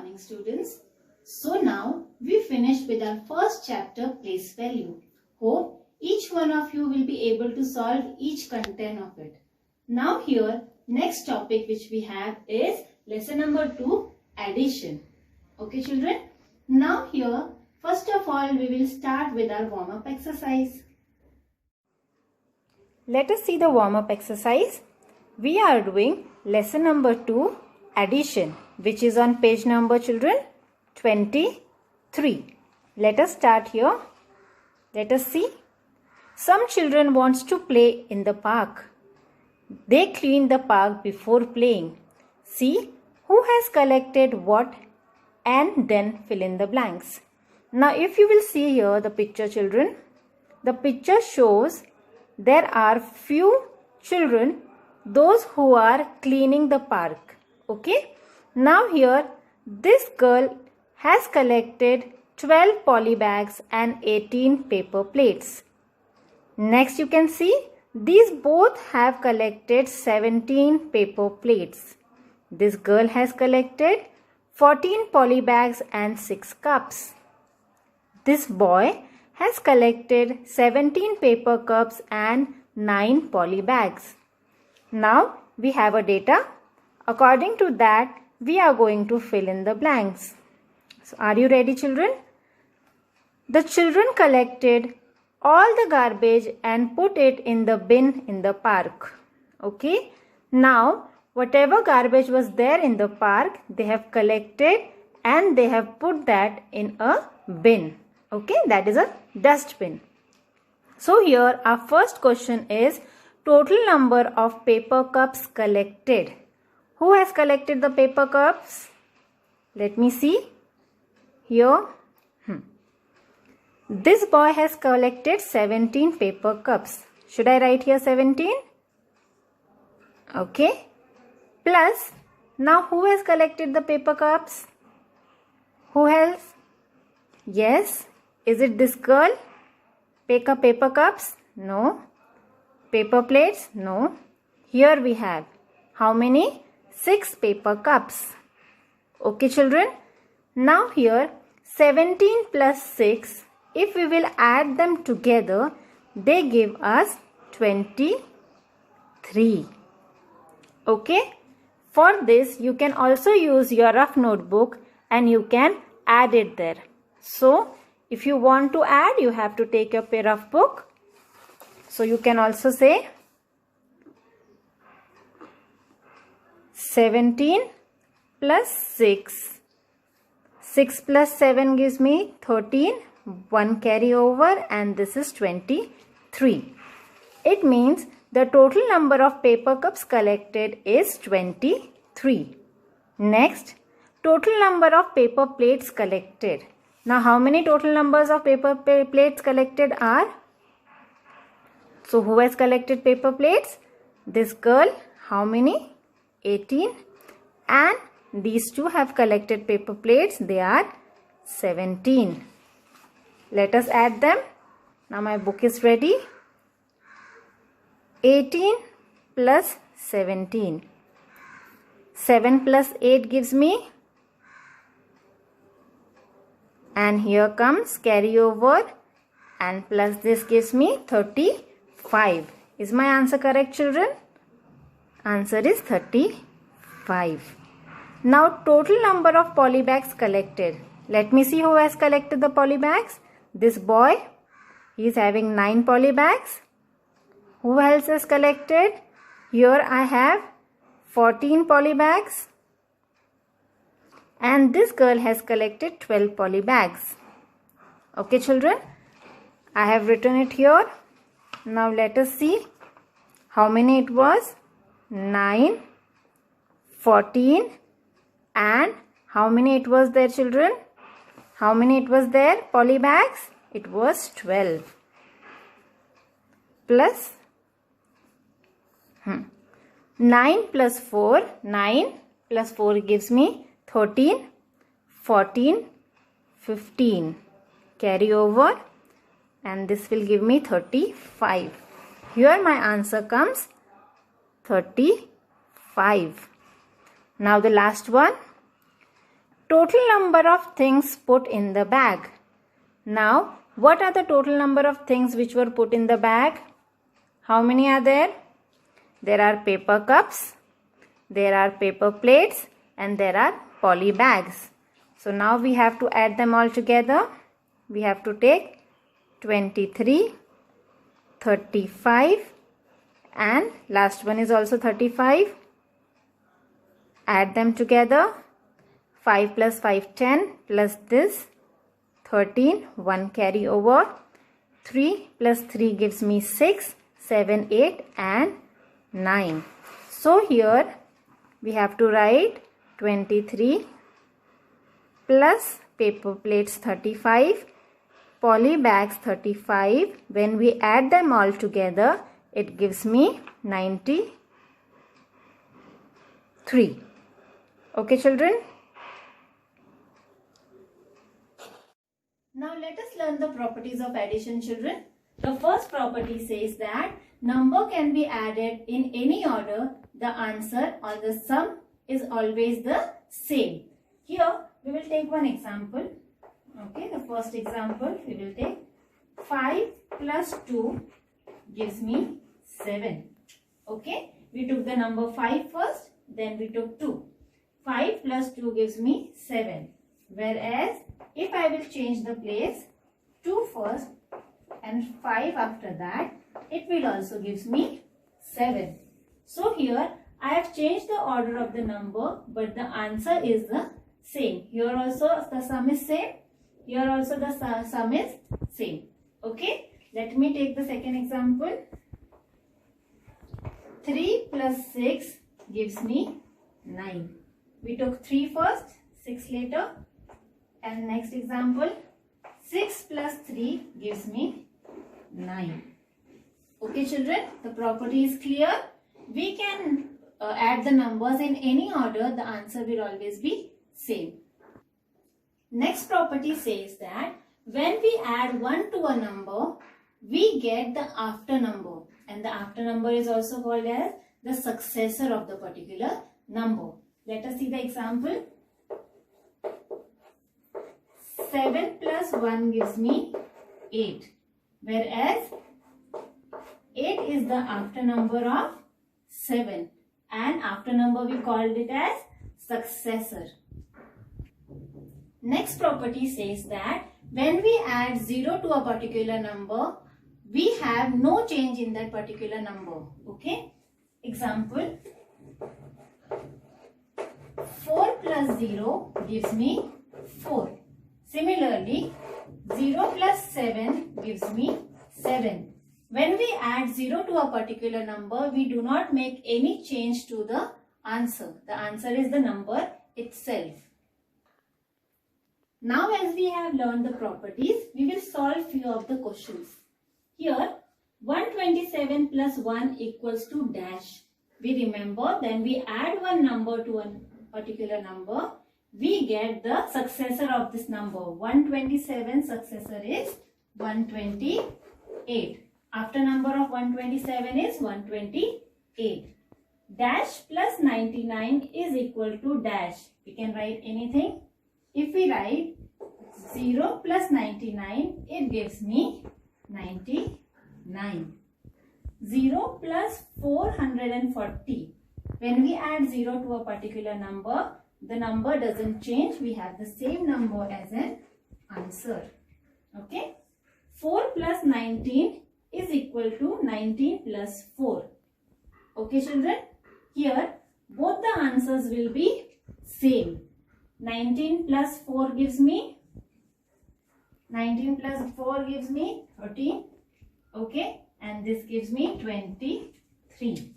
morning, students. So now we finished with our first chapter, place value. Hope each one of you will be able to solve each content of it. Now here next topic which we have is lesson number 2, addition. Okay children. Now here first of all we will start with our warm-up exercise. Let us see the warm-up exercise. We are doing lesson number 2, addition, which is on page number, children, 23. Let us start here. Let us see. Some children wants to play in the park. They clean the park before playing. See who has collected what and then fill in the blanks. Now if you will see here the picture, children, the picture shows there are few children, those who are cleaning the park. Okay. Now here this girl has collected 12 poly bags and 18 paper plates. Next you can see these both have collected 17 paper plates. This girl has collected 14 poly bags and 6 cups. This boy has collected 17 paper cups and 9 poly bags. Now we have a data. According to that, we are going to fill in the blanks. So are you ready, children? The children collected all the garbage and put it in the bin in the park. Okay. Now whatever garbage was there in the park, they have collected and they have put that in a bin. Okay, that is a dustbin. So here our first question is total number of paper cups collected. Who has collected the paper cups? Let me see. Here. This boy has collected 17 paper cups. Should I write here 17? Okay. Plus, now who has collected the paper cups? Who else? Yes. Is it this girl? Paper cups? No. Paper plates? No. Here we have how many? 6 paper cups. Okay children. Now here 17 plus 6. If we will add them together, they give us 23. Okay. For this you can also use your rough notebook and you can add it there. So if you want to add, you have to take your rough book. So you can also say 17 plus 6. 6 plus 7 gives me 13. 1 carry over and this is 23. It means the total number of paper cups collected is 23. Next, total number of paper plates collected. Now how many total numbers of paper plates collected are? So who has collected paper plates? This girl. How many? 18. And these two have collected paper plates. They are 17. Let us add them. Now my book is ready. 18 plus 17. 7 plus 8 gives me. And here comes carry over. And plus this gives me 35. Is my answer correct, children? Answer is 35. Now total number of poly bags collected. Let me see who has collected the poly bags. This boy, he is having 9 poly bags. Who else has collected? Here I have 14 poly bags. And this girl has collected 12 poly bags. Okay children, I have written it here. Now let us see how many it was. 9, 14 and how many it was there, children? How many it was there? Poly bags? It was 12. Plus 9 plus 4. 9 plus 4 gives me 13, 14, 15. Carry over and this will give me 35. Here my answer comes 35. Now the last one. total number of things put in the bag. Now, what are the total number of things which were put in the bag? How many are there? There are paper cups, there are paper plates, and there are poly bags. So now we have to add them all together. We have to take 23, 35, and last one is also 35. Add them together. 5 plus 5, 10, plus this 13, 1 carry over. 3 plus 3 gives me 6, 7, 8 and 9. So here we have to write 23 plus paper plates 35, poly bags 35. When we add them all together, it gives me 93. Okay, children? Now let us learn the properties of addition, children. The first property says that number can be added in any order. The answer or the sum is always the same. Here we will take one example. Okay, the first example we will take 5 plus 2 gives me 7. Okay, we took the number 5 first, then we took 2. 5 plus 2 gives me 7. Whereas if I will change the place, 2 first and 5 after that, it will also gives me 7. So here I have changed the order of the number, but the answer is the same. Here also the sum is same. Here also the sum is same. Okay. Let me take the second example. 3 plus 6 gives me 9. We took 3 first, 6 later. And next example, 6 plus 3 gives me 9. Okay, children, the property is clear. We can add the numbers in any order. The answer will always be same. Next property says that when we add 1 to a number, we get the after number. And the after number is also called as the successor of the particular number. Let us see the example. 7 plus 1 gives me 8. Whereas 8 is the after number of 7. And after number we called it as successor. Next property says that when we add 0 to a particular number, we have no change in that particular number. Okay. Example. 4 plus 0 gives me 4. Similarly, 0 plus 7 gives me 7. When we add 0 to a particular number, we do not make any change to the answer. The answer is the number itself. Now as we have learned the properties, we will solve few of the questions. Here, 127 plus 1 equals to dash. We remember when we add one number to a particular number, we get the successor of this number. 127 successor is 128. After number of 127 is 128. Dash plus 99 is equal to dash. We can write anything. If we write 0 plus 99, it gives me 99. 0 plus 440. When we add 0 to a particular number, the number doesn't change. We have the same number as an answer. Okay. 4 plus 19 is equal to 19 plus 4. Okay, children. Here, both the answers will be same. 19 plus 4 gives me 13. Okay. And this gives me 23.